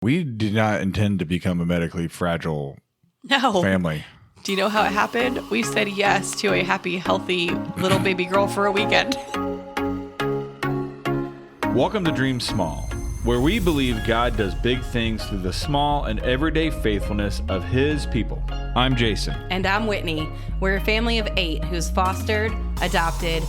We did not intend to become a medically fragile family. Do you know how it happened? We said yes to a happy, healthy little baby girl for a weekend. Welcome to Dream Small, where we believe God does big things through the small and everyday faithfulness of His people. I'm Jason. And I'm Whitney. We're a family of 8 who's fostered, adopted,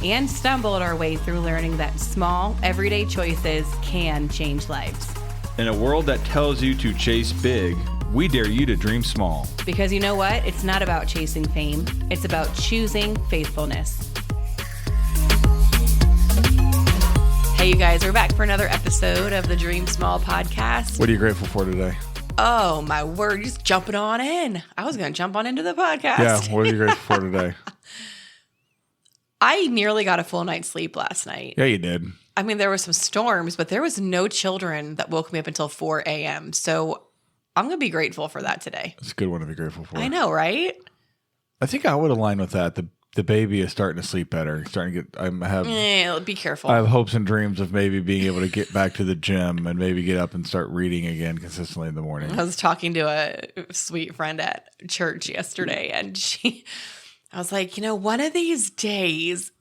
and stumbled our way through learning that small, everyday choices can change lives. In a world that tells you to chase big, we dare you to dream small. Because you know what? It's not about chasing fame. It's about choosing faithfulness. Hey, you guys, we're back for another episode of the Dream Small podcast. What are you grateful for today? Oh, my word. You're just jumping on in. I was going to jump on into the podcast. Yeah, what are you grateful for today? I nearly got a full night's sleep last night. Yeah, you did. I mean, there were some storms, but there was no children that woke me up until 4 a.m. So I'm going to be grateful for that today. It's a good one to be grateful for. I know, right? I think I would align with that. The baby is starting to sleep better. Starting to get. Be careful. I have hopes and dreams of maybe being able to get back to the gym and maybe get up and start reading again consistently in the morning. I was talking to a sweet friend at church yesterday, and I was like, one of these days,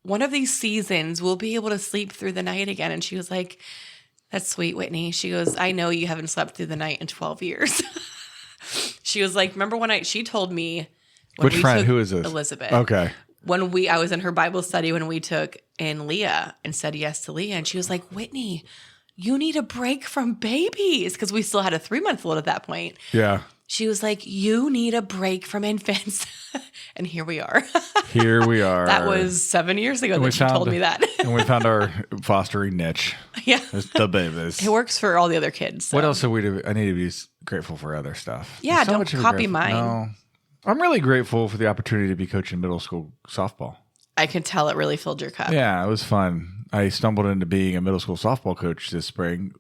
one of these seasons, we'll be able to sleep through the night again. And she was like, that's sweet, Whitney. She goes, I know you haven't slept through the night in 12 years. She was like, remember when she told me. Which friend? Who is this? Elizabeth. Okay. I was in her Bible study when we took in Leah and said yes to Leah. And she was like, Whitney, you need a break from babies. Because we still had a 3-month-old at that point. Yeah. She was like, you need a break from infants. And here we are. Here we are. That was 7 years ago that she told me that. And we found our fostering niche. Yeah. It's the babies. It works for all the other kids. So. What else do we do? I need to be grateful for other stuff. Yeah, don't copy mine. No. I'm really grateful for the opportunity to be coaching middle school softball. I could tell it really filled your cup. Yeah, it was fun. I stumbled into being a middle school softball coach this spring.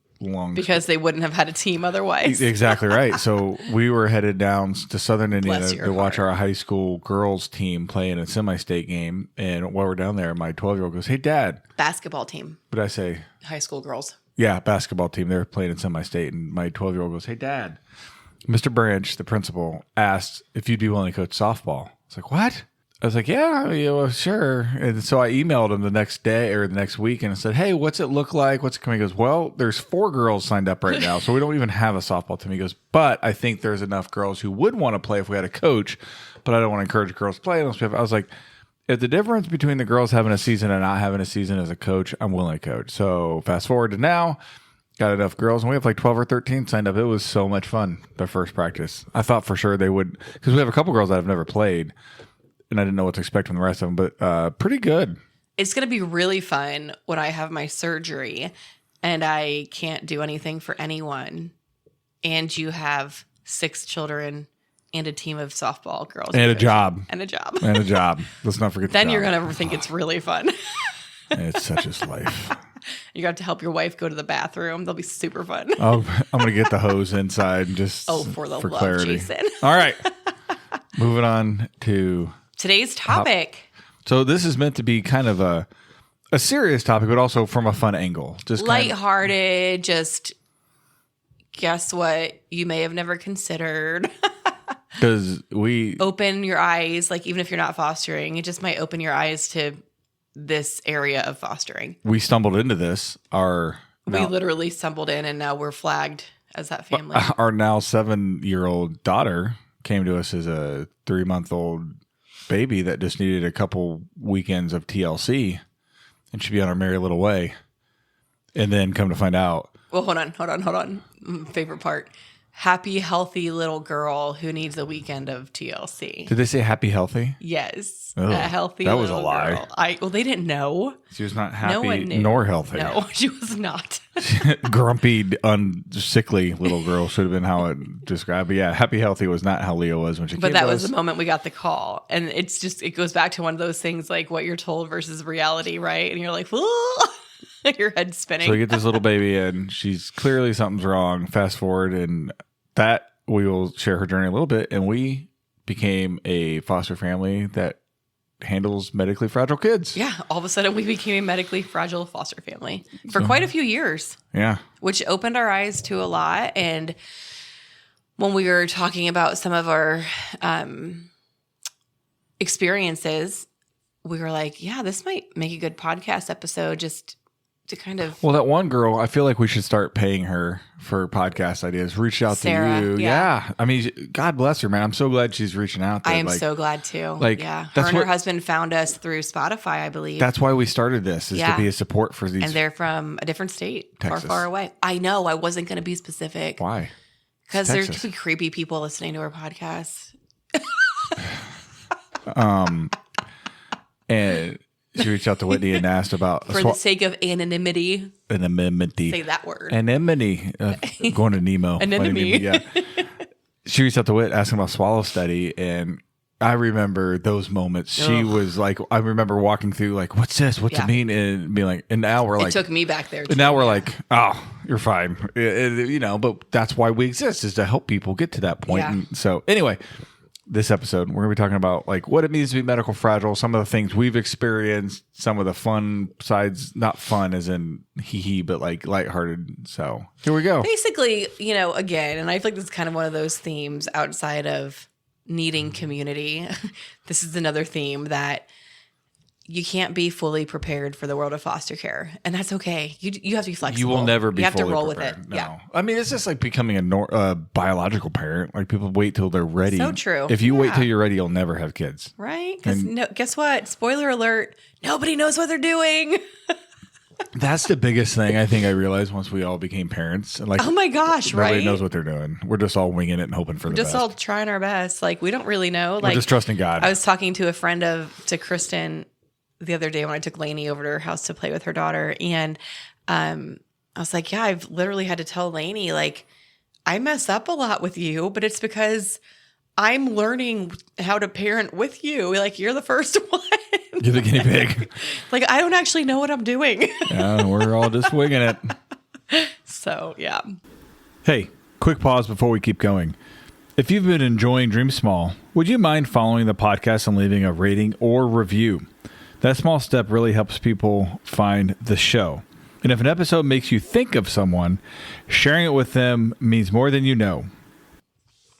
Because they wouldn't have had a team otherwise. Exactly right. So we were headed down to Southern Indiana to watch our high school girls team play in a semi-state game. And while we're down there, my 12-year-old goes, hey, Dad. Basketball team. What did I say? High school girls. Yeah, basketball team. They were playing in semi-state. And my 12-year-old goes, hey, Dad. Mr. Branch, the principal, asked if you'd be willing to coach softball. I was like, what? I was like, yeah, well, sure. And so I emailed him the next day or the next week and I said, hey, what's it look like? What's it coming? He goes, well, there's 4 girls signed up right now, so we don't even have a softball team. He goes, but I think there's enough girls who would want to play if we had a coach, but I don't want to encourage girls to play unless we have. I was like, if the difference between the girls having a season and not having a season as a coach, I'm willing to coach. So fast forward to now, got enough girls, and we have like 12 or 13 signed up. It was so much fun, their first practice. I thought for sure they would, because we have a couple girls that have never played. And I didn't know what to expect from the rest of them, but pretty good. It's going to be really fun when I have my surgery and I can't do anything for anyone. And you have 6 children and a team of softball girls. And a job. And a job. And a job. Let's not forget Then the you're job. going to think it's really fun. It's such a life. You got to help your wife go to the bathroom. They'll be super fun. Oh, I'm going to get the hose inside just for the love, clarity. Jason. All right. Moving on to today's topic. So this is meant to be kind of a serious topic, but also from a fun angle. Just lighthearted, just guess what you may have never considered. Because we open your eyes, like even if you're not fostering, it just might open your eyes to this area of fostering. We stumbled into this. We literally stumbled in and now we're flagged as that family. Our now 7-year-old daughter came to us as a 3-month-old baby that just needed a couple weekends of TLC and should be on our merry little way. And then come to find out. Well, hold on. Favorite part. Happy, healthy little girl who needs a weekend of TLC. Did they say happy, healthy? Yes. Oh, a healthy that little was a lie. girl. Well, they didn't know. She was not No happy one knew. nor healthy. No, she was not. Grumpy, sickly little girl should have been how it described. But yeah, happy, healthy was not how Leah was when she came to us. But that was the moment we got the call. And it goes back to one of those things like what you're told versus reality, right? And you're like, your head's spinning. So we get this little baby in. She's clearly something's wrong. Fast forward, and that we will share her journey a little bit. And we became a foster family that handles medically fragile kids. Yeah. All of a sudden, we became a medically fragile foster family for quite a few years. Yeah. Which opened our eyes to a lot. And when we were talking about some of our experiences, we were like, yeah, this might make a good podcast episode just to kind of. Well, that one girl, I feel like we should start paying her for podcast ideas. Reach out Sarah, to you. yeah. I mean, God bless her, man. I'm so glad she's reaching out. I am so glad too. Like, yeah. Her that's and her what- husband found us through Spotify, I believe. That's why we started this, is to be a support for these. And they're from a different state, Texas. far away. I know. I wasn't going to be specific. Why? Because there's Texas. too many creepy people listening to our podcast. And she reached out to Whitney and asked about For the sake of anonymity, anonymity. say that word. Anemone. Going to Nemo. Anemone. Yeah. She reached out to Whit asking about swallow study, and I remember those moments. She Ugh. was like, I remember walking through like, what's this? What's Yeah. it mean? And being like, and now we're It like, took me back there. and now we're like, oh, you're fine. But that's why we exist, is to help people get to that point. Yeah. And so anyway, this episode, we're going to be talking about like what it means to be medical fragile, some of the things we've experienced, some of the fun sides, not fun as in hee but like lighthearted. So here we go. Basically, again, and I feel like this is kind of one of those themes outside of needing community. This is another theme that you can't be fully prepared for the world of foster care, and that's okay. You have to be flexible. You will never be You have to fully roll prepared. with it. No. Yeah. I mean, it's just like becoming a biological parent. Like people wait till they're ready. So true. If you wait Yeah. till you're ready, you'll never have kids. Right? Because guess what? Spoiler alert, nobody knows what they're doing. That's the biggest thing I think I realized once we all became parents. Like, Oh my gosh, nobody right? knows what they're doing. We're just all winging it and hoping for the Just best. all trying our best. Like, we don't really know. We're Like, just trusting God. I was talking to a friend to Kristen the other day when I took Lainey over to her house to play with her daughter. And I was like, yeah, I've literally had to tell Lainey, like, I mess up a lot with you, but it's because I'm learning how to parent with you. Like, you're the first one. You're the guinea pig. Like, I don't actually know what I'm doing. Yeah, we're all just winging it. So, yeah. Hey, quick pause before we keep going. If you've been enjoying Dream Small, would you mind following the podcast and leaving a rating or review? That small step really helps people find the show. And if an episode makes you think of someone, sharing it with them means more than you know.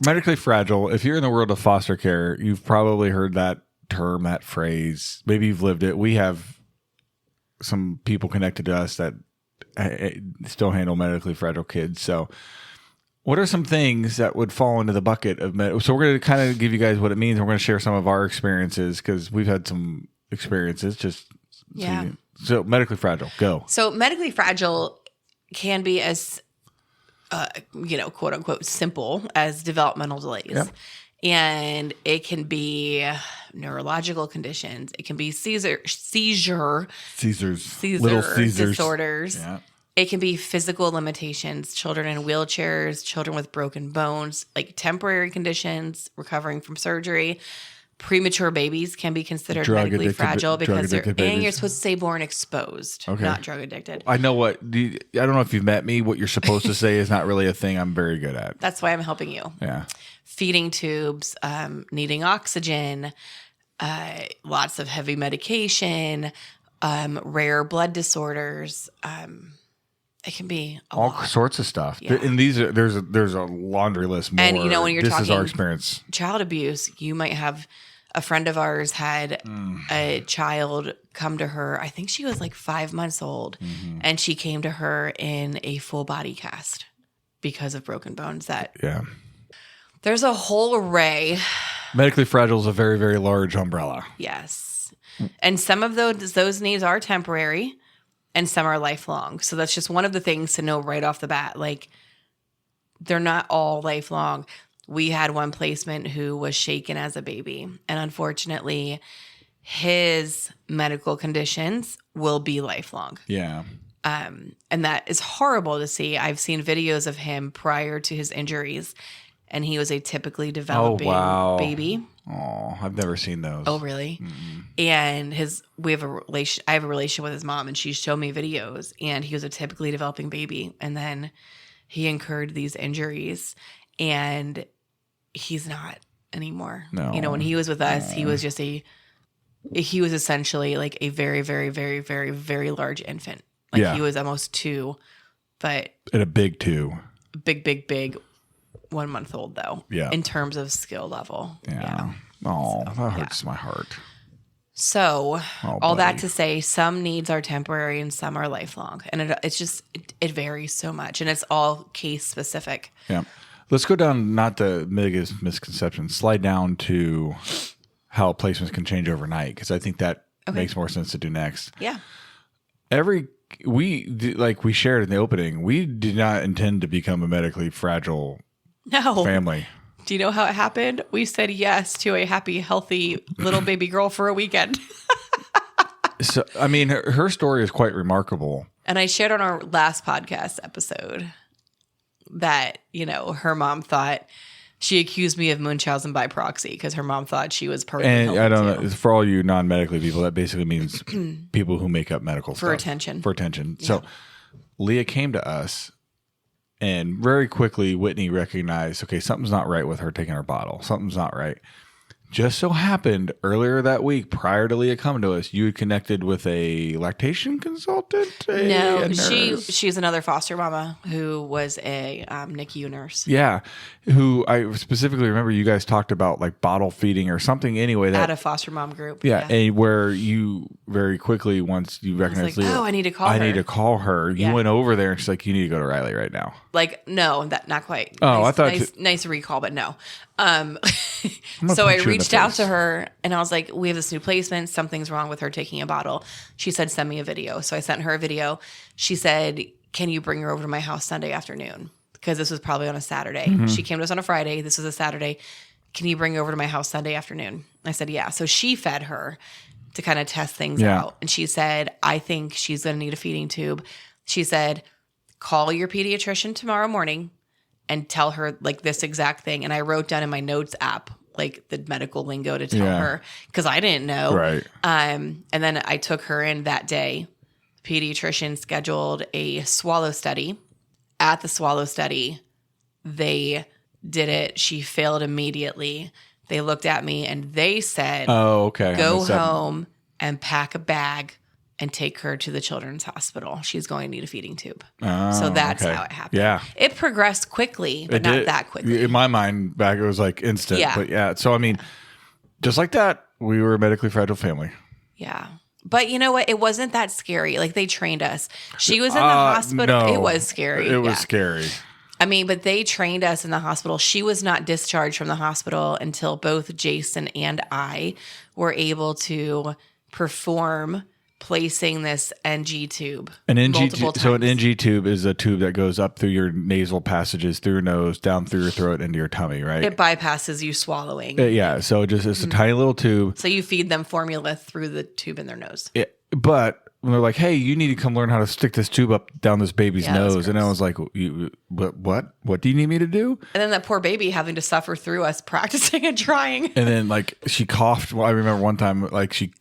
Medically fragile, if you're in the world of foster care, you've probably heard that term, that phrase. Maybe you've lived it. We have some people connected to us that still handle medically fragile kids. So what are some things that would fall into the bucket of so we're going to kind of give you guys what it means. We're going to share some of our experiences because we've had some experiences. Yeah. So medically fragile, go. So medically fragile can be as, quote unquote, simple as developmental delays. Yep. And it can be neurological conditions. It can be seizure Little Caesars disorders. Yeah. It can be physical limitations, children in wheelchairs, children with broken bones, like temporary conditions, recovering from surgery. Premature babies can be considered medically fragile because you're supposed to say born exposed, not drug addicted. I know I don't know if you've met me. What you're supposed to say is not really a thing I'm very good at. That's why I'm helping you. Yeah. Feeding tubes, needing oxygen, lots of heavy medication, rare blood disorders. It can be all lot. sorts of stuff. Yeah. And there's a laundry list more. And when you're this talking is our experience. Child abuse, you might have a friend of ours had a child come to her. I think she was like 5 months old, and she came to her in a full body cast because of broken bones. There's a whole array. Medically fragile is a very, very large umbrella. Yes. And some of those needs are temporary and some are lifelong. So that's just one of the things to know right off the bat. Like, they're not all lifelong. We had one placement who was shaken as a baby. And unfortunately, his medical conditions will be lifelong. Yeah. And that is horrible to see. I've seen videos of him prior to his injuries, and he was a typically developing baby. Oh, I've never seen those. Oh, really? Mm-hmm. And I have a relation with his mom, and she showed me videos, and he was a typically developing baby. And then he incurred these injuries, and he's not anymore. No. When he was with us, he was just a he was essentially like a very, very, very, very, very large infant. Like Yeah. he was almost 2, but And a big 2. big, big, big 1 month old though. Yeah. In terms of skill level. Yeah. Oh, that hurts my heart. So Oh, all that buddy. to say, some needs are temporary and some are lifelong. And it varies so much. And it's all case specific. Yeah. Let's go down, not the biggest misconception, slide down to how placements can change overnight, because I think that makes more sense to do next. Yeah. We shared in the opening, we did not intend to become a medically fragile No. family. Do you know how it happened? We said yes to a happy, healthy little baby girl for a weekend. So, I mean, her story is quite remarkable. And I shared on our last podcast episode that, her mom thought, she accused me of Munchausen by proxy because her mom thought she was perfectly And healthy I don't too. know, for all you non-medically people, that basically means people who make up medical For stuff. attention. For attention. So Leah came to us, and very quickly Whitney recognized, okay, something's not right with her taking her bottle. Something's not right. Just so happened earlier that week, prior to Leah coming to us, you had connected with a lactation consultant? No, a nurse? she's another foster mama who was a NICU nurse. Yeah. Who I specifically remember you guys talked about like bottle feeding or something anyway. At a foster mom group. Yeah. And where you very quickly, once you recognized like, Leah, I need to call her. I need to call her. You Yeah. went over there and she's like, you need to go to Riley right now. Like, no, that not quite. Oh, nice, I thought nice recall, but no. gonna So punch I you in the reached out face. to her and I was like, we have this new placement. Something's wrong with her taking a bottle. She said, send me a video. So I sent her a video. She said, can you bring her over to my house Sunday afternoon? Because this was probably on a Saturday. Mm-hmm. She came to us on a Friday. This was a Saturday. Can you bring her over to my house Sunday afternoon? I said, yeah. So she fed her to kind of test things out. And she said, I think she's going to need a feeding tube. She said, call your pediatrician tomorrow morning and tell her like this exact thing. And I wrote down in my notes app, like the medical lingo to tell her because I didn't know. Right. And then I took her in that day. Pediatrician scheduled a swallow study. At the swallow study, they did it. She failed immediately. They looked at me and they said, Oh, okay. go home and pack a bag and take her to the children's hospital. She's going to need a feeding tube. So that's how it happened. Yeah. It progressed quickly, but not that quickly. In my mind, back, it was like instant. Yeah. But yeah. So, I mean, just like that, we were a medically fragile family. Yeah. But you know what? It wasn't that scary. Like they trained us. She was in the hospital. No, It was scary. It was scary. I mean, but they trained us in the hospital. She was not discharged from the hospital until both Jason and I were able to perform placing this NG tube. An NG multiple so an times. NG tube is a tube that goes up through your nasal passages, through your nose, down through your throat, into your tummy, right? It bypasses you swallowing. Yeah. So it's a tiny little tube. So you feed them formula through the tube in their nose. But when they're like, hey, you need to come learn how to stick this tube up down this baby's Yeah, that's nose. And I was like, what? What do you need me to do? And then that poor baby having to suffer through us practicing and trying. And then like she coughed. Well, I remember one time like she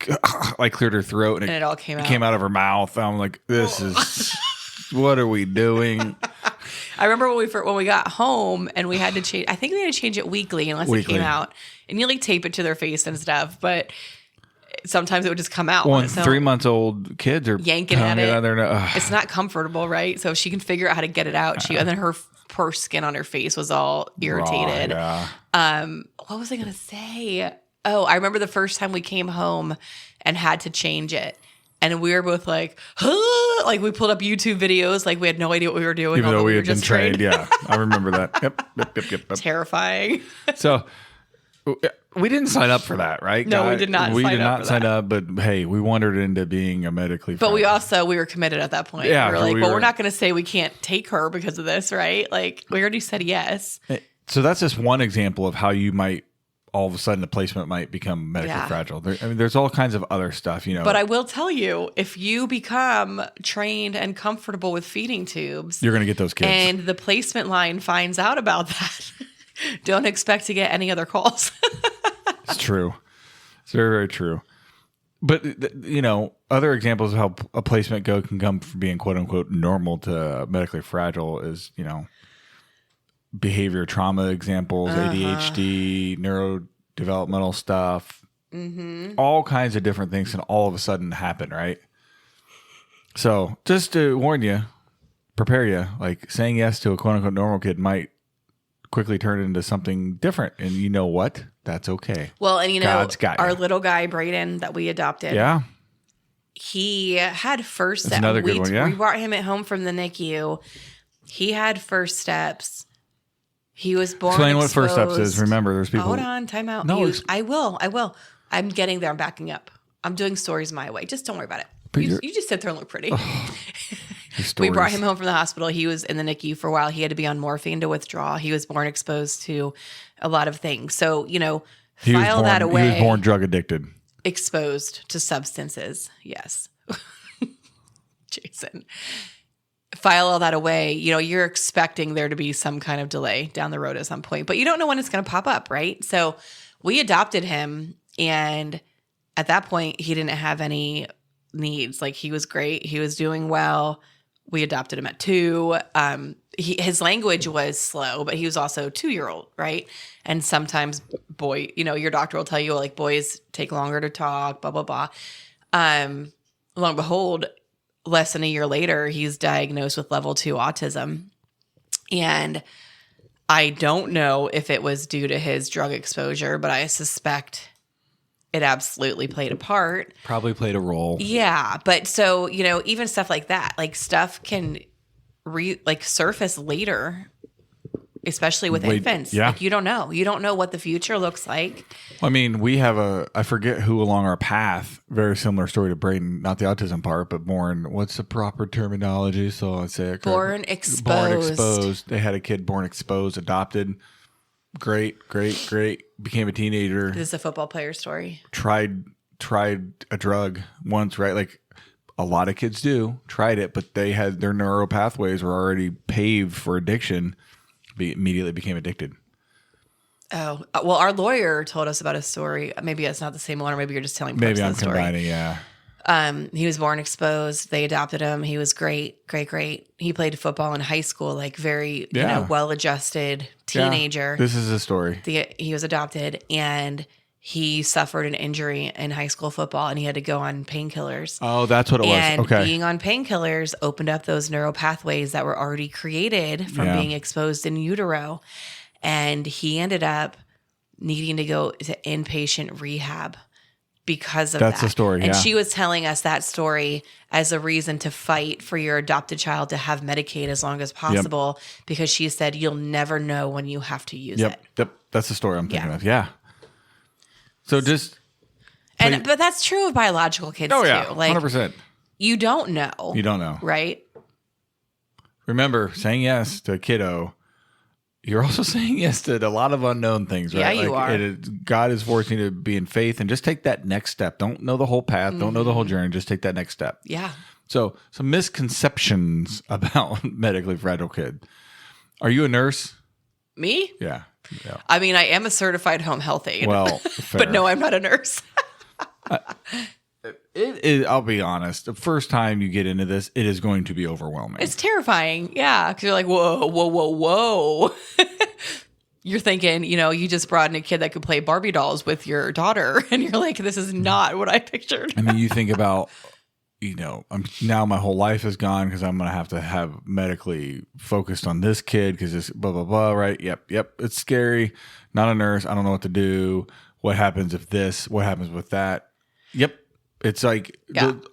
like cleared her throat and And it all came out. came out of her mouth. I'm like, this is what are we doing? I remember when we got home and we had to change. I think we had to change it weekly unless it came out. And you like tape it to their face and stuff. But sometimes it would just come out. Well, on and its own. 3-month-old kids are Yanking at coming it. out of their It's not comfortable, right? So if she can figure out how to get it out, and then her poor skin on her face was all irritated. Yeah. What was I going to say? Oh, I remember the first time we came home and had to change it. And we were both like, huh! Like we pulled up YouTube videos, like we had no idea what we were doing. Even though although we were had been just trained. Yeah. I remember that. Yep. Terrifying. So we didn't sign up for that, right? No, we guys? did not We sign did up not for sign that. up, but hey, we wandered into being a medically But we fragile. were committed at that point. Yeah, we were like, we well, were- we're not going to say we can't take her because of this, right? Like we already said yes. So that's just one example of how you might all of a sudden the placement might become medically Yeah. fragile. There's all kinds of other stuff, you know. But I will tell you, if you become trained and comfortable with feeding tubes you're going to get those kids. and the placement line finds out about that, don't expect to get any other calls. It's true. It's very, very true. But, other examples of how a placement go can come from being quote unquote normal to medically fragile is, behavior trauma examples, ADHD, neurodevelopmental stuff, All kinds of different things can all of a sudden happen, right? So just to warn you, prepare you, like saying yes to a quote unquote normal kid might quickly turn into something different. And you know what? That's okay. Well, and God's got you. our little guy, Brayden, that we adopted. Yeah. He had first steps. Another good one, yeah. We brought him at home from the NICU. He had first steps. He was born Explain exposed. what first steps is. Remember, there's people. Hold on, time out. No, I will. I'm getting there. I'm backing up. I'm doing stories my way. Just don't worry about it. You just sit there and look pretty. We brought him home from the hospital. He was in the NICU for a while. He had to be on morphine to withdraw. He was born exposed to a lot of things. So, file that away. He was born drug addicted. Exposed to substances. Yes. Jason. File all that away. You're expecting there to be some kind of delay down the road at some point, but you don't know when it's going to pop up, right? So we adopted him, and at that point, he didn't have any needs. Like, he was great. He was doing well. We adopted him at 2. His language was slow, but he was also 2-year-old, right? And sometimes your doctor will tell you, like, boys take longer to talk, blah, blah, blah. Lo and behold, less than a year later, he's diagnosed with level 2 autism. And I don't know if it was due to his drug exposure, but I suspect it absolutely played a part. Probably played a role. Yeah. But so, even stuff like that, like stuff can surface later, especially with infants. Yeah. Like, you don't know. You don't know what the future looks like. I mean, we have I forget who along our path, very similar story to Brayden, not the autism part, but born, what's the proper terminology? So I'd say it. Born exposed. Born exposed. They had a kid born exposed, adopted. Great. Became a teenager. This is a football player story. Tried a drug once, right? Like a lot of kids do. Tried it, but they had their neural pathways were already paved for addiction. Immediately became addicted. Oh, well, our lawyer told us about a story. Maybe it's not the same one, or maybe you're just telling Maybe I'm the story. combining, yeah. He was born exposed. They adopted him. He was great. He played football in high school, like very, well-adjusted teenager. Yeah. This is a story. He was adopted, and he suffered an injury in high school football, and he had to go on painkillers. Oh, that's what it was. And okay. being on painkillers opened up those neural pathways that were already created from being exposed in utero. And he ended up needing to go to inpatient rehab because of that. That's the story, And she was telling us that story as a reason to fight for your adopted child to have Medicaid as long as possible, because she said you'll never know when you have to use it. Yep. That's the story I'm thinking of. Yeah. So just... But that's true of biological kids, oh, yeah, too. Like, 100%. You don't know. You don't know. Right? Remember, saying yes to a kiddo, you're also saying yes to a lot of unknown things, right? Yeah, you are. God is forcing you to be in faith and just take that next step. Don't know the whole path. Don't know the whole journey. Just take that next step. Yeah. So some misconceptions about medically fragile kid. Are you a nurse? Me? Yeah. I mean, I am a certified home health aide. Well, but no, I'm not a nurse. I'll be honest. The first time you get into this, it is going to be overwhelming. It's terrifying. Yeah. Because you're like, whoa. You're thinking, you just brought in a kid that could play Barbie dolls with your daughter. And you're like, this is not what I pictured. I mean, you think about, now my whole life is gone because I'm going to have medically focused on this kid because it's blah, blah, blah, right? Yep. It's scary. Not a nurse. I don't know what to do. What happens if this? What happens with that? Yep. It's like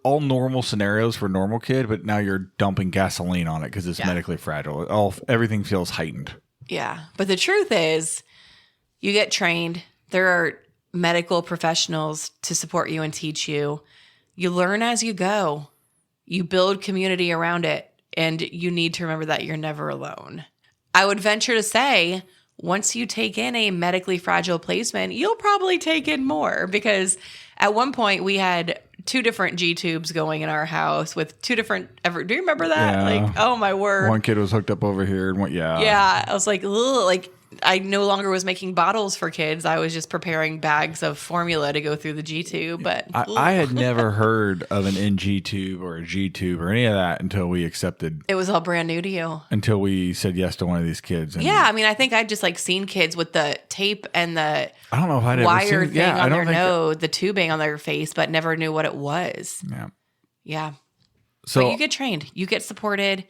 all normal scenarios for a normal kid, but now you're dumping gasoline on it because it's medically fragile. Everything feels heightened. Yeah. But the truth is, you get trained. There are medical professionals to support you and teach you. You learn as you go. You build community around it. And you need to remember that you're never alone. I would venture to say, once you take in a medically fragile placement, you'll probably take in more, because at one point we had 2 different G tubes going in our house with 2 different. Do you remember that? Yeah. Like, oh my word! One kid was hooked up over here and went, Yeah, I was like, ugh, like I no longer was making bottles for kids. I was just preparing bags of formula to go through the G tube. But I had never heard of an NG tube or a G tube or any of that until we accepted. It was all brand new to you. Until we said yes to one of these kids. And yeah, I mean, I think I'd just like seen kids with the tape and the I don't know if I'd wire ever seen, thing on their nose, that, the tubing on their face, but never knew what it was. Yeah. Yeah. So but you get trained. You get supported.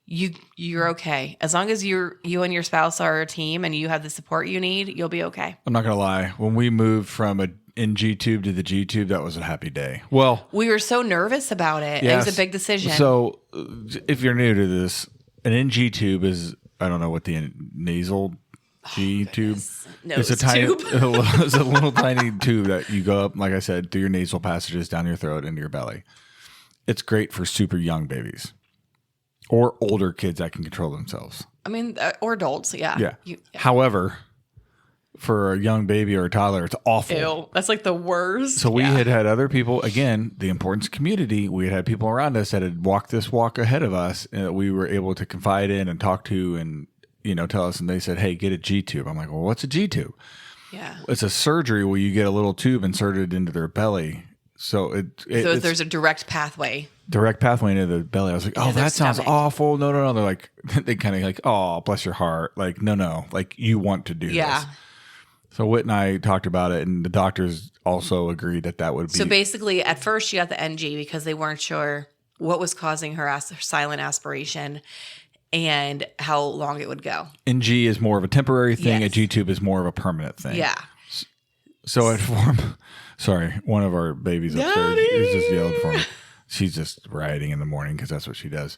You're okay. As long as you and your spouse are a team and you have the support you need, you'll be okay. I'm not going to lie. When we moved from a NG tube to the G tube, that was a happy day. Well, we were so nervous about it. Yes. It was a big decision. So if you're new to this, an NG tube is, I don't know what the nasal G tube. Nose it's a tiny, tube. it's a little tiny tube that you go up, like I said, through your nasal passages, down your throat, into your belly. It's great for super young babies or older kids that can control themselves. I mean, or adults, yeah. Yeah. However, for a young baby or a toddler, it's awful. Ew, that's like the worst. So we had other people, again, the importance community. We had people around us that had walked this walk ahead of us and that we were able to confide in and talk to and, tell us. And they said, hey, get a G tube. I'm like, well, what's a G tube? Yeah. It's a surgery where you get a little tube inserted into their belly. So there's a direct pathway. Direct pathway into the belly. I was like, oh, that sounds awful. No. They're like, they kind of like, oh, bless your heart. Like, no. Like, you want to do this. So Whit and I talked about it, and the doctors also agreed that would be. So basically, at first, she got the NG because they weren't sure what was causing her silent aspiration and how long it would go. NG is more of a temporary thing. Yes. A G tube is more of a permanent thing. Yeah. So at sorry, one of our babies upstairs is just yelled for me. She's just rioting in the morning because that's what she does.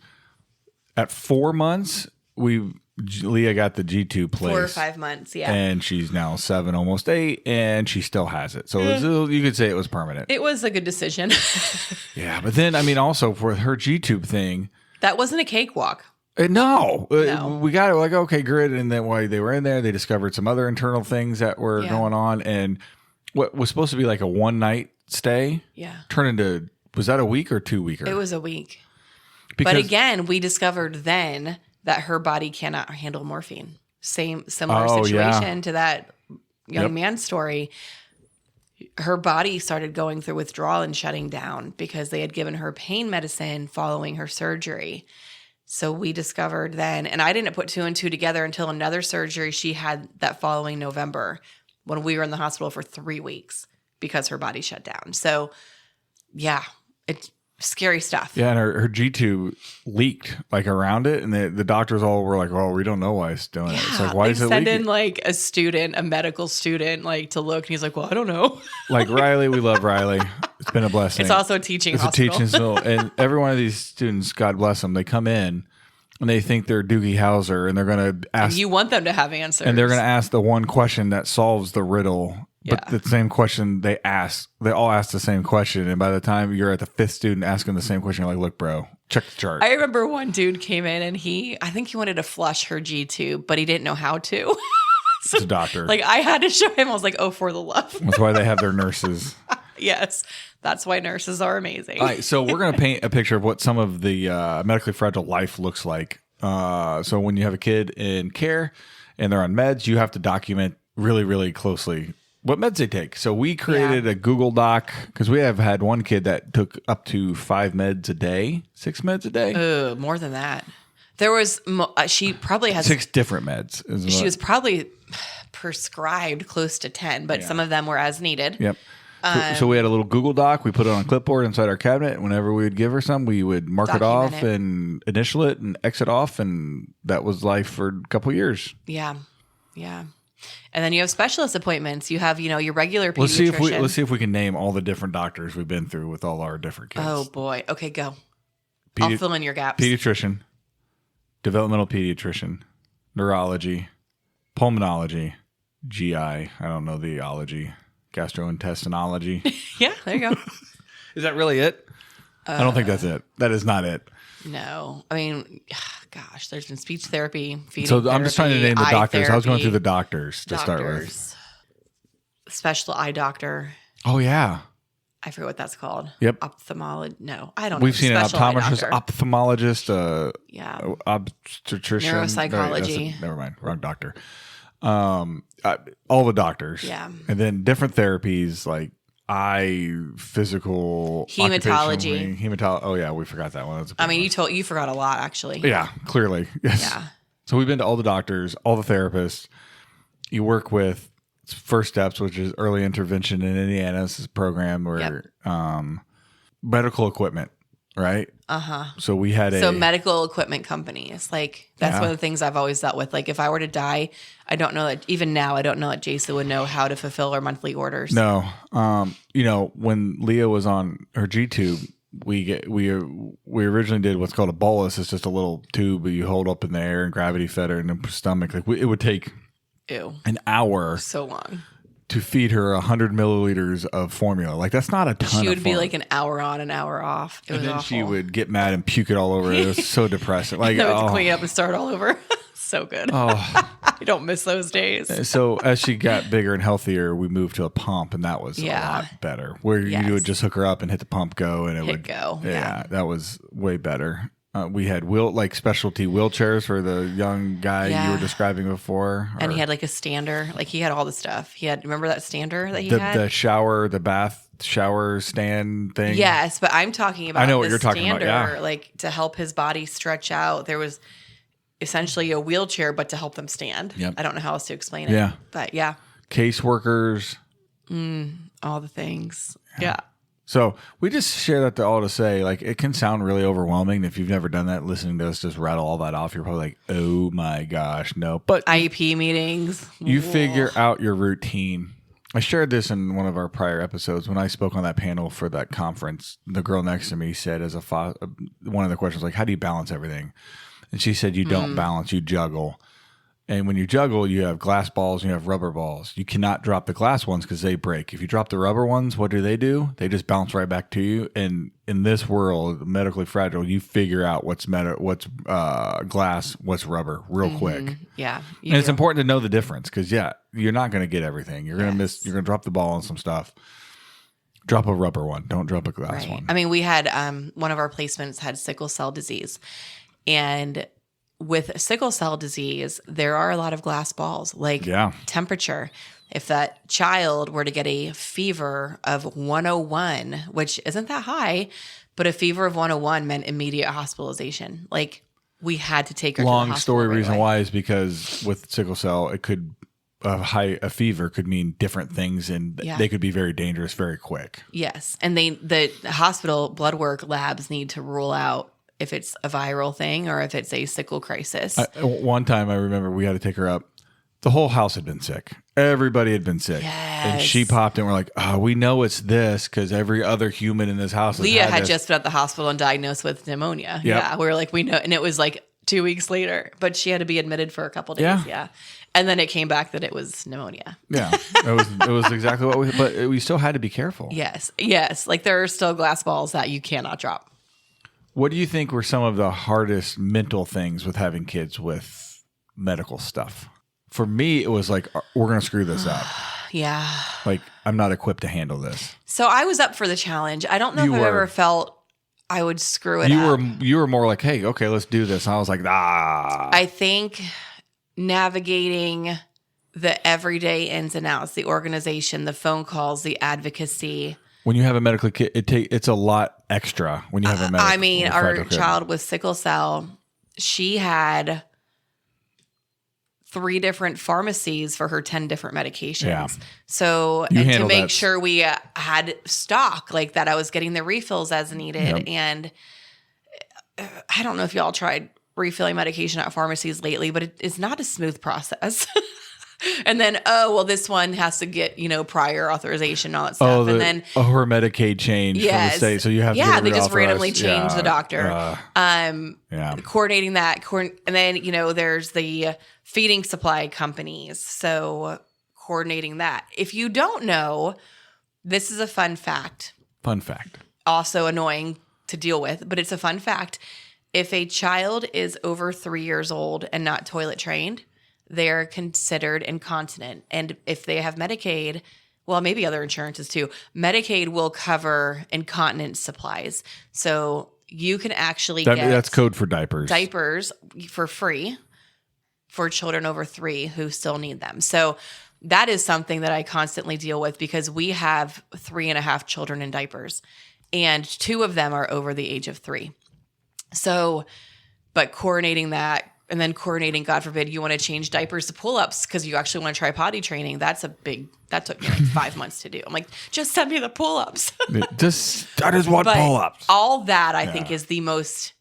At 4 months, Leah got the G tube placed. 4 or 5 months, yeah. And she's now 7, almost 8, and she still has it. So you could say it was permanent. It was a good decision. Yeah, but then, I mean, also for her G tube thing. That wasn't a cakewalk. No. We got it like, okay, good. And then while they were in there, they discovered some other internal things that were going on. And what was supposed to be like a one-night stay turned into, was that a week or 2 weeker? It was a week. But again, we discovered then that her body cannot handle morphine. Similar situation to that young man's story. Her body started going through withdrawal and shutting down because they had given her pain medicine following her surgery. So we discovered then, and I didn't put 2 and 2 together until another surgery she had that following November when we were in the hospital for 3 weeks because her body shut down. So yeah, it's scary stuff. Yeah, and her G tube leaked like around it, and the doctors all were like, "Oh, we don't know why it's doing it." It's like, why is it leaking? Send in like a medical student, like to look, and he's like, "Well, I don't know." Like Riley, we love Riley. It's been a blessing. It's also a teaching. It's hospital. a teaching school, and every one of these students, God bless them, they come in and they think they're Doogie Howser, and they're going to ask. And you want them to have answers, and they're going to ask the one question that solves the riddle. But the same question they all ask the same question. And by the time you're at the 5th student asking the same question, you're like, look, bro, check the chart. I remember one dude came in and I think he wanted to flush her G tube, but he didn't know how to. So, it's a doctor. Like I had to show him. I was like, oh, for the love. That's why they have their nurses. Yes. That's why nurses are amazing. All right. So we're going to paint a picture of what some of the medically fragile life looks like. So when you have a kid in care and they're on meds, you have to document really, really closely what meds they take. So we created a Google Doc because we have had one kid that took up to 5 meds a day, 6 meds a day. More than that. There was, she probably has 6 different meds. She was probably prescribed close to 10, but some of them were as needed. Yep. So we had a little Google Doc. We put it on a clipboard inside our cabinet. Whenever we would give her some, we would mark it off and initial it and exit off. And that was life for a couple of years. Yeah. Yeah. And then you have specialist appointments. You have, your regular pediatrician. Let's see if we can name all the different doctors we've been through with all our different kids. Oh boy. Okay, go. I'll fill in your gaps. Pediatrician, developmental pediatrician, neurology, pulmonology, GI. I don't know the ology, gastrointestinology. Yeah, there you go. Is that really it? I don't think that's it. That is not it. No. I mean, gosh, there's been speech therapy, feeding So I'm just trying to name the doctors. therapy, I was going through the doctors to start with. Special eye doctor. Oh, yeah. I forget what that's called. Yep. Ophthalmologist. No, I don't know. We've seen an optometrist, ophthalmologist, yeah, obstetrician. Neuropsychology. Never mind. Wrong doctor. All the doctors. Yeah. And then different therapies like eye, physical, Hematology. hematology. Oh yeah, we forgot that one. That's a big I mean, one. you forgot a lot actually. Yeah, clearly. Yes. Yeah. So we've been to all the doctors, all the therapists. You work with First Steps, which is early intervention in Indiana. This is a program where medical equipment, right? So we had medical equipment companies. Like that's one of the things I've always dealt with. Like if I were to die, I don't know that even now, I don't know that Jason would know how to fulfill our monthly orders. No. When Leah was on her G tube, we originally did what's called a bolus. It's just a little tube that you hold up in the air and gravity fed her in the stomach. Like it would take an hour so long to feed her 100 milliliters of formula. Like that's not a ton. She would be like an hour on, an hour off. It was then awful. she would get mad and puke it all over. It was so depressing. Like I would clean up and start all over. So good. I don't miss those days. So as she got bigger and healthier, we moved to a pump, and that was a lot better. Where you would just hook her up and hit the pump go, and it would go. Yeah, that was way better. We had specialty wheelchairs for the young guy you were describing before. And he had like a stander. Like he had all the stuff. Remember that stander that he had? The bath shower stand thing? Yes, but I'm talking about I know what you're talking about, yeah. Like to help his body stretch out. There was essentially a wheelchair, but to help them stand. Yep. I don't know how else to explain it. Yeah. But yeah. Caseworkers. All the things. Yeah. So we just share that all to say, like, it can sound really overwhelming. If you've never done that, listening to us just rattle all that off, you're probably like, oh my gosh, no. But IEP meetings. You figure out your routine. I shared this in one of our prior episodes when I spoke on that panel for that conference. The girl next to me said, one of the questions, like, how do you balance everything? And she said, you don't balance, you juggle. And when you juggle, you have glass balls and you have rubber balls. You cannot drop the glass ones because they break. If you drop the rubber ones, what do? They just bounce right back to you. And in this world, medically fragile, you figure out what's glass, what's rubber real quick. Yeah. And it's important to know the difference because, you're not going to get everything. You're going to miss. You're going to drop the ball on some stuff. Drop a rubber one. Don't drop a glass one. I mean, we had one of our placements had sickle cell disease. And with sickle cell disease, there are a lot of glass balls, like temperature. If that child were to get a fever of 101, which isn't that high, but a fever of 101 meant immediate hospitalization. Like we had to take her to the hospital. Long story reason why is because with sickle cell, it could a fever could mean different things, and they could be very dangerous very quick. Yes, and the hospital blood work labs need to rule out if it's a viral thing or if it's a sickle crisis. One time I remember we had to take her up. The whole house had been sick. Everybody had been sick. Yes. And she popped in. We're like, we know it's this because every other human in this house Leah had just been at the hospital and diagnosed with pneumonia. Yep. Yeah, we were like, we know. And it was like 2 weeks later. But she had to be admitted for a couple days. Yeah. And then it came back that it was pneumonia. Yeah. It was exactly what but we still had to be careful. Yes. Like there are still glass balls that you cannot drop. What do you think were some of the hardest mental things with having kids with medical stuff? For me, it was like, we're going to screw this up. Yeah. Like, I'm not equipped to handle this. So I was up for the challenge. I don't know if I've ever felt I would screw it up. You were more like, hey, okay, let's do this. And I was like, I think navigating the everyday ins and outs, the organization, the phone calls, the advocacy. When you have a medical kid, it's a lot extra when you have a medical our child with sickle cell, she had 3 different pharmacies for her 10 different medications. Yeah. So to make sure we had stock like that, I was getting the refills as needed. Yep. And I don't know if y'all tried refilling medication at pharmacies lately, but it's not a smooth process. And then, this one has to get, prior authorization, all that stuff. And then her Medicaid change for the state. So you have to get they just randomly change the doctor. Coordinating that. And then, there's the feeding supply companies. So coordinating that. If you don't know, this is a fun fact. Also annoying to deal with, but it's a fun fact. If a child is over 3 years old and not toilet trained, they are considered incontinent. And if they have Medicaid, well, maybe other insurances too, Medicaid will cover incontinence supplies. So you can actually get... That's code for diapers. Diapers for free. for children over 3 who still need them. So that is something that I constantly deal with because we have 3.5 children in diapers and 2 of them are over the age of 3. So, but coordinating that and then coordinating, God forbid, you want to change diapers to pull-ups because you actually want to try potty training. That took me like 5 months to do. I'm like, just send me the pull-ups. I just want pull-ups. All that I think is the most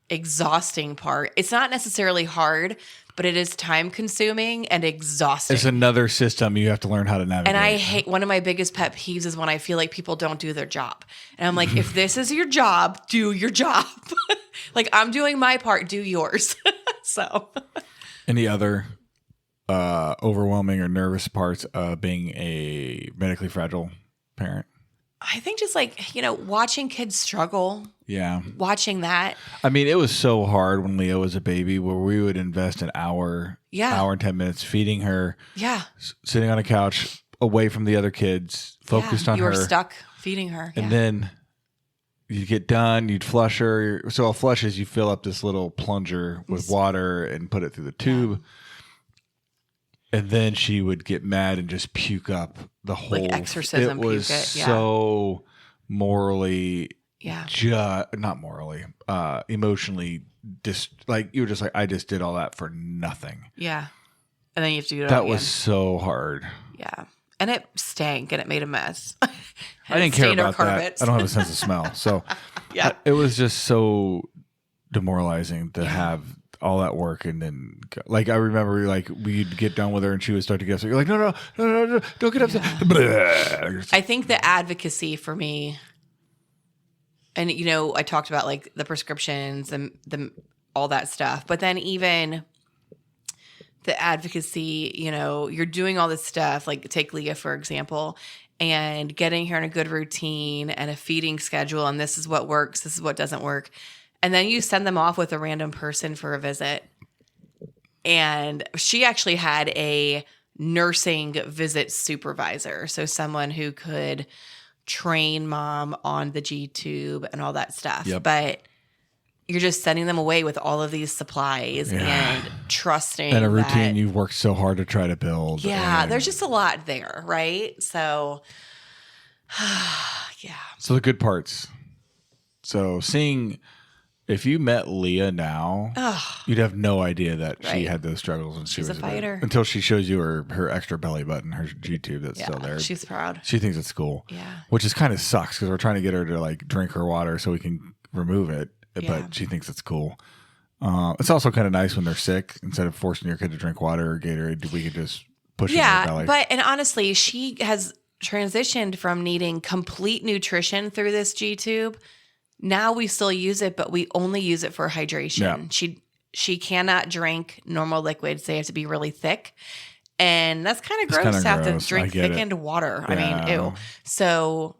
exhausting part. It's not necessarily hard, but it is time consuming and exhausting. It's another system you have to learn how to navigate. And I hate, one of my biggest pet peeves is when I feel like people don't do their job. And I'm like, if this is your job, do your job. Like I'm doing my part, do yours. So any other overwhelming or nervous parts of being a medically fragile parent? I think just like, watching kids struggle. Yeah. Watching that. I mean, it was so hard when Leo was a baby where we would invest an hour and 10 minutes feeding her. Yeah. Sitting on a couch away from the other kids, focused on her. You were stuck feeding her. And then you'd get done, you'd flush her. So a flush is you fill up this little plunger with water and put it through the tube. Yeah. And then she would get mad and just puke up the whole. Like exorcism puke. It was so morally, not morally, emotionally, like you were just like, I just did all that for nothing. Yeah. And then you have to do it That all again. was so hard. Yeah. And it stank and it made a mess. I didn't care about that. I don't have a sense of smell. So it was just so demoralizing to have all that work. And then like, I remember like we'd get done with her and she would start to get upset. You're like, no, don't get upset. Yeah. I think the advocacy for me, and I talked about like the prescriptions and all that stuff, but then even the advocacy, you're doing all this stuff, like take Leah, for example, and getting her in a good routine and a feeding schedule. And this is what works. This is what doesn't work. And then you send them off with a random person for a visit. And she actually had a nursing visit supervisor. So someone who could train mom on the G-tube and all that stuff. Yep. But you're just sending them away with all of these supplies and trusting. And a routine you've worked so hard to try to build. Yeah, there's just a lot there, right? So, So the good parts. So if you met Leah now, you'd have no idea that she had those struggles when she was a fighter. Until she shows you her extra belly button, her G-tube that's still there. She's proud. She thinks it's cool. Yeah. Which is kind of sucks because we're trying to get her to like drink her water so we can remove it. But she thinks it's cool. It's also kind of nice when they're sick. Instead of forcing your kid to drink water or Gatorade, we could just push it in their belly. And honestly, she has transitioned from needing complete nutrition through this G-tube. Now we still use it, but we only use it for hydration. Yeah. She cannot drink normal liquids. They have to be really thick. And that's kind of gross to have to drink thickened water. Yeah. I mean, ew. So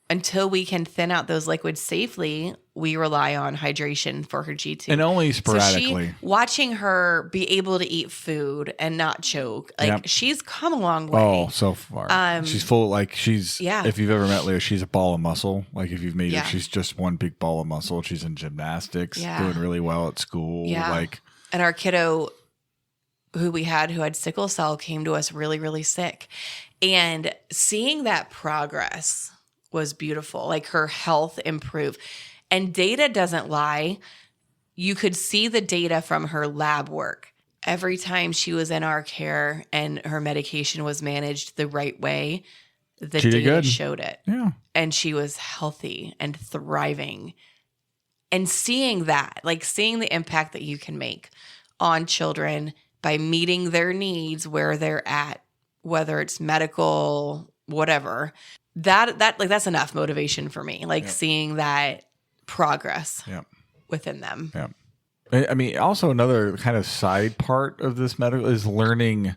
until we can thin out those liquids safely, we rely on hydration for her G-tube. And only sporadically. So watching her be able to eat food and not choke, she's come a long way. Oh, so far. She's full, if you've ever met Leah, she's a ball of muscle. Like if you've met her, she's just one big ball of muscle. She's in gymnastics, doing really well at school. Yeah. And our kiddo who had sickle cell came to us really, really sick. And seeing that progress was beautiful. Like her health improved. And data doesn't lie. You could see the data from her lab work. Every time she was in our care and her medication was managed the right way, the data showed it. Yeah. And she was healthy and thriving. And seeing that, like seeing the impact that you can make on children by meeting their needs where they're at, whether it's medical, whatever, that's enough motivation for me. Like seeing that progress within them. Yeah. I mean, also another kind of side part of this medical is learning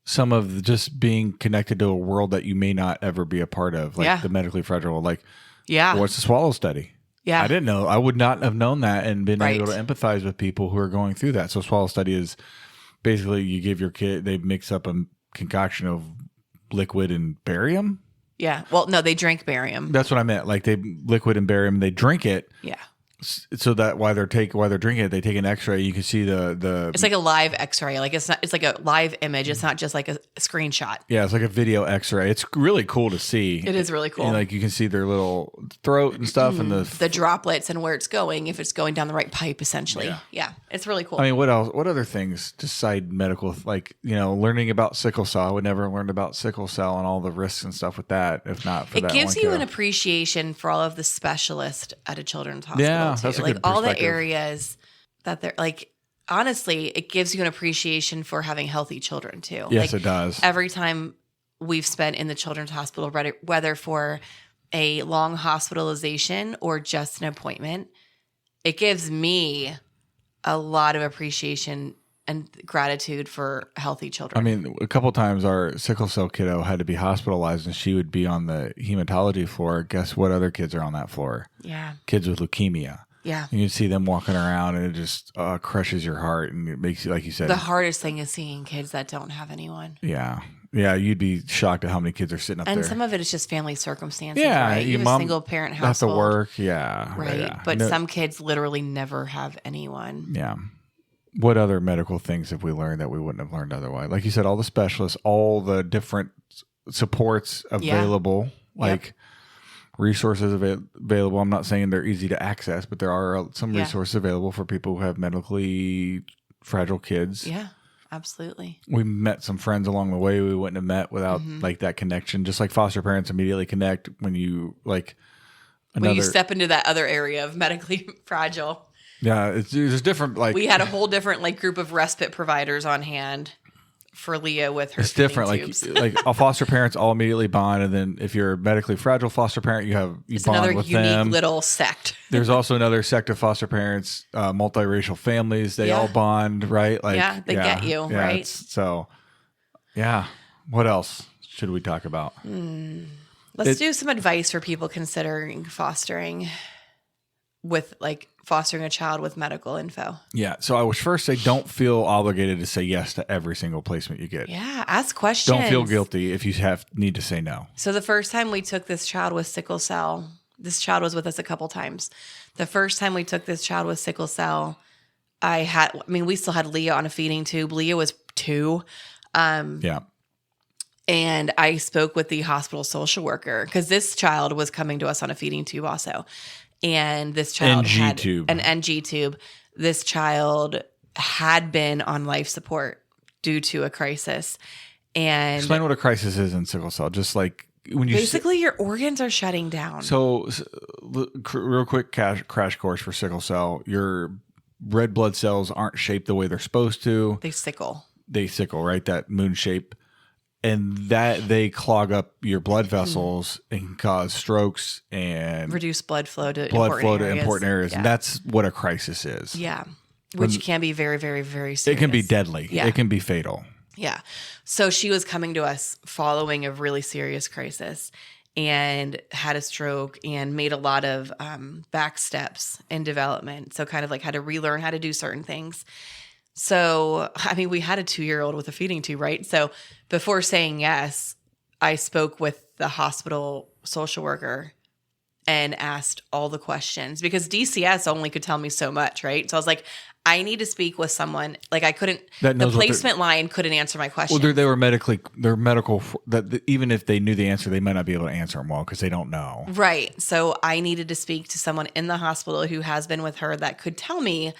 some of just being connected to a world that you may not ever be a part of, like the medically fragile. Like, what's the swallow study? Yeah. I didn't know. I would not have known that and been able to empathize with people who are going through that. So swallow study is basically you give your kid, they mix up a concoction of liquid and barium. Yeah. Well, no, they drink barium. That's what I meant. Like they liquid and barium, they drink it. Yeah. so that while they're drinking it, they take an X-ray. You can see the. It's like a live X-ray. Like it's like a live image. It's not just like a screenshot. Yeah, it's like a video X-ray. It's really cool to see. It is really cool. And like you can see their little throat and stuff, and the droplets and where it's going, if it's going down the right pipe, essentially. Yeah, it's really cool. I mean, what else? What other things? Just side medical, like learning about sickle cell. I would never learn about sickle cell and all the risks and stuff with that if not for that. It gives one you kiddo. an appreciation for all of the specialists at a children's hospital. Yeah, too. that's a like good all the perspective. areas that they're like. Honestly, it gives you an appreciation for having healthy children too. Yes, like, it does. Every time we've spent in the children's hospital, whether for a long hospitalization or just an appointment, it gives me a lot of appreciation and gratitude for healthy children. I mean, a couple times our sickle cell kiddo had to be hospitalized, and she would be on the hematology floor. Guess what? Other kids are on that floor. Yeah, Kids with leukemia. yeah. And you see them walking around, and it just crushes your heart, and it makes you, like you said, The hardest thing is seeing kids that don't have anyone. yeah. You'd be shocked at how many kids are sitting up And there. some of it is just family circumstances, Yeah, right? You your have mom a single parent have to household. work, yeah, Right. yeah. But No- some kids literally never have anyone. yeah. What other medical things have we learned that we wouldn't have learned otherwise? Like you said, all the specialists, all the different supports available, like resources available. I'm not saying they're easy to access, but there are some resources available for people who have medically fragile kids. Yeah, absolutely. We met some friends along the way we wouldn't have met without like that connection. Just like foster parents immediately connect when you like another. When you step into that other area of medically fragile. Yeah, there's different like We had a whole different like group of respite providers on hand for Leah with her. it's different. feeding Like tubes. like all foster parents all immediately bond, and then if you're a medically fragile foster parent, you It's bond another with unique them. little sect. There's also another sect of foster parents, multiracial families. They all bond, right? Like Yeah, they get you, right? So, yeah. What else should we talk about? Let's do some advice for people considering fostering a child with medical info. Yeah. So I would first say don't feel obligated to say yes to every single placement you get. Yeah, ask questions. Don't feel guilty if you need to say no. So the first time we took this child with sickle cell, this child was with us a couple times. The first time we took this child with sickle cell, we still had Leah on a feeding tube. Leah was 2. Yeah. And I spoke with the hospital social worker because this child was coming to us on a feeding tube also. And this child NG had tube. an NG tube. This child had been on life support due to a crisis. And Explain what a crisis is in sickle cell. Just like when you basically your organs are shutting down. So, real quick crash course for sickle cell. Your red blood cells aren't shaped the way they're supposed to. They sickle. They sickle, right? That moon shape. And that they clog up your blood vessels and can cause strokes and Reduce blood flow to important areas. Yeah. And that's what a crisis is. Yeah. Which can be very, very, very serious. It can be deadly. Yeah. It can be fatal. Yeah. So she was coming to us following a really serious crisis and had a stroke and made a lot of back steps in development. So kind of like had to relearn how to do certain things. So, we had a 2-year-old with a feeding tube, right? So before saying yes, I spoke with the hospital social worker and asked all the questions because DCS only could tell me so much, right? So I was like, I need to speak with someone. Like I couldn't, That the knows what placement line couldn't answer my question. Well, they're medical, that even if they knew the answer, they might not be able to answer them well because they don't know. Right. So I needed to speak to someone in the hospital who has been with her that could tell me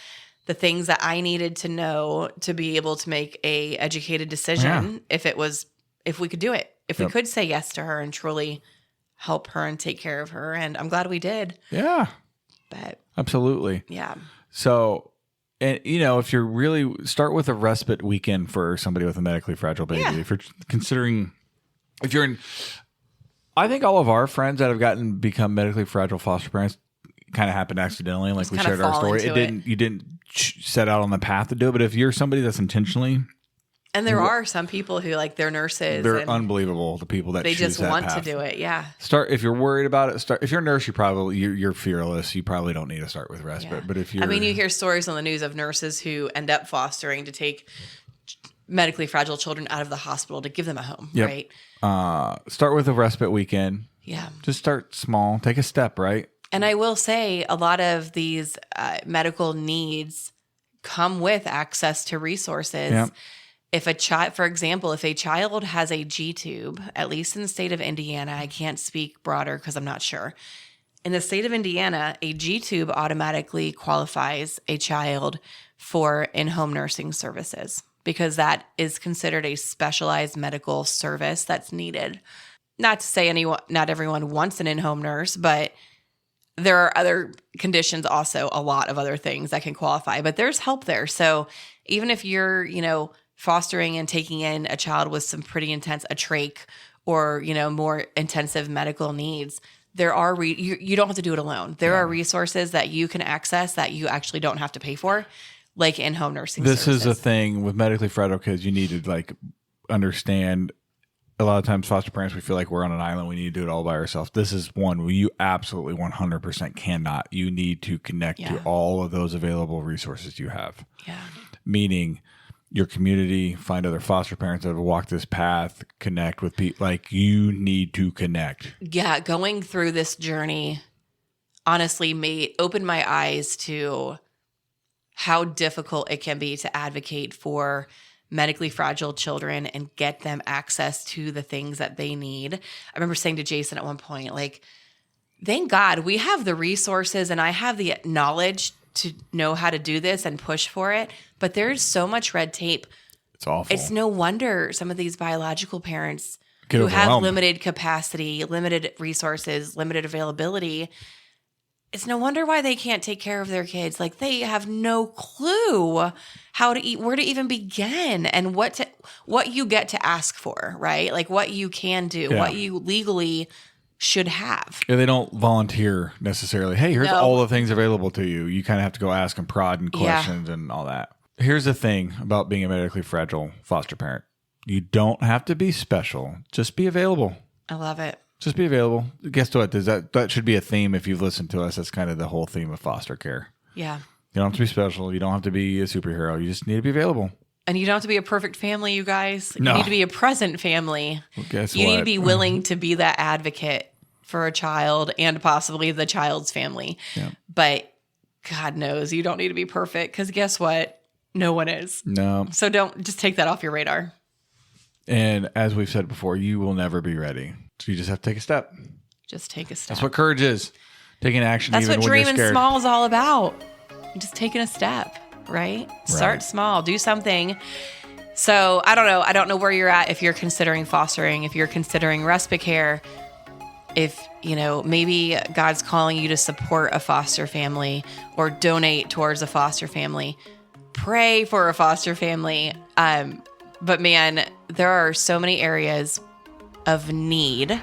the things that I needed to know to be able to make a educated decision if we could do it, if we could say yes to her and truly help her and take care of her. And I'm glad we did. Yeah, But absolutely. yeah. So, and if you're really start with a respite weekend for somebody with a medically fragile baby, if you're considering, I think all of our friends that have become medically fragile foster parents kind of happened accidentally. Like we shared our story. You didn't set out on the path to do it. But if you're somebody that's intentionally, and there are some people who like they're nurses. they're and unbelievable. The people that they choose just that want path. to do it. Yeah. Start if you're worried about it. If you're a nurse, you're fearless. You probably don't need to start with respite. Yeah. But if you're, you hear stories on the news of nurses who end up fostering to take medically fragile children out of the hospital to give them a home. Yep. Right. Start with a respite weekend. Yeah. Just start small. Take a step, right? And I will say a lot of these medical needs come with access to resources. Yeah. If a child, for example, if a child has a G tube, at least in the state of Indiana, I can't speak broader because I'm not sure. In the state of Indiana, a G tube automatically qualifies a child for in-home nursing services because that is considered a specialized medical service that's needed. Not to say not everyone wants an in-home nurse, but there are other conditions also, a lot of other things that can qualify, but there's help there. So even if you're, fostering and taking in a child with some pretty intense, a trach or, more intensive medical needs, there are, you don't have to do it alone. There are resources that you can access that you actually don't have to pay for, like in-home nursing services. This is a thing with medically fragile kids. You need to understand. A lot of times foster parents, we feel like we're on an island. We need to do it all by ourselves. This is one where you absolutely 100% cannot. You need to connect to all of those available resources you have. Yeah. Meaning your community, find other foster parents that have walked this path, connect with people. You need to connect. Yeah. Going through this journey honestly opened my eyes to how difficult it can be to advocate for medically fragile children and get them access to the things that they need. I remember saying to Jason at one point, thank God we have the resources and I have the knowledge to know how to do this and push for it, but there's so much red tape. It's awful. It's no wonder some of these biological parents Get who overwhelmed. have limited capacity, limited resources, limited availability, it's no wonder why they can't take care of their kids. They have no clue how to eat, where to even begin, and what you get to ask for, right? What you can do, what you legally should have. Yeah, they don't volunteer necessarily. Hey, here's all the things available to you. You kind of have to go ask and prod and questions and all that. Here's the thing about being a medically fragile foster parent. You don't have to be special. Just be available. I love it. Just be available. Guess what? That should be a theme if you've listened to us. That's kind of the whole theme of foster care. Yeah. You don't have to be special. You don't have to be a superhero. You just need to be available. And you don't have to be a perfect family, you guys. No. You need to be a present family. Well, guess you what? need to be willing to be that advocate for a child and possibly the child's family. Yeah. But God knows you don't need to be perfect because guess what? No one is. No. So don't just take that off your radar. And as we've said before, you will never be ready. So you just have to take a step. Just take a step. That's what courage is. Taking action That's even what when you're dreaming scared. small is all about. Just taking a step, right? Start small. Do something. So I don't know. I don't know where you're at if you're considering fostering, if you're considering respite care, if, maybe God's calling you to support a foster family or donate towards a foster family. Pray for a foster family. But man, there are so many areas of need.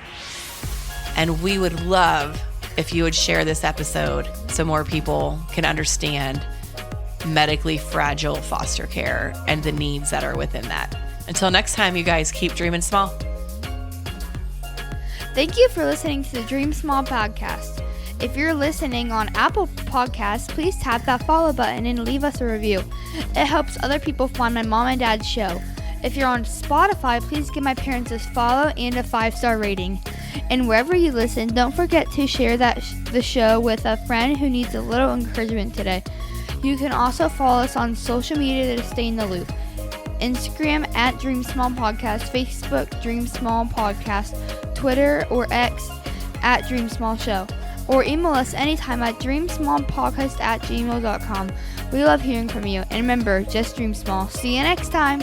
And we would love if you would share this episode so more people can understand medically fragile foster care and the needs that are within that. Until next time, you guys keep dreaming small. Thank you for listening to the Dream Small podcast. If you're listening on Apple Podcasts, please tap that follow button and leave us a review. It helps other people find my mom and dad's show. If you're on Spotify, please give my parents a follow and a 5-star rating. And wherever you listen, don't forget to share the show with a friend who needs a little encouragement today. You can also follow us on social media to stay in the loop. Instagram at Dream Small Podcast, Facebook Dream Small Podcast, Twitter or X at Dream Small Show. Or email us anytime at dreamsmallpodcast@gmail.com. We love hearing from you. And remember, just dream small. See you next time.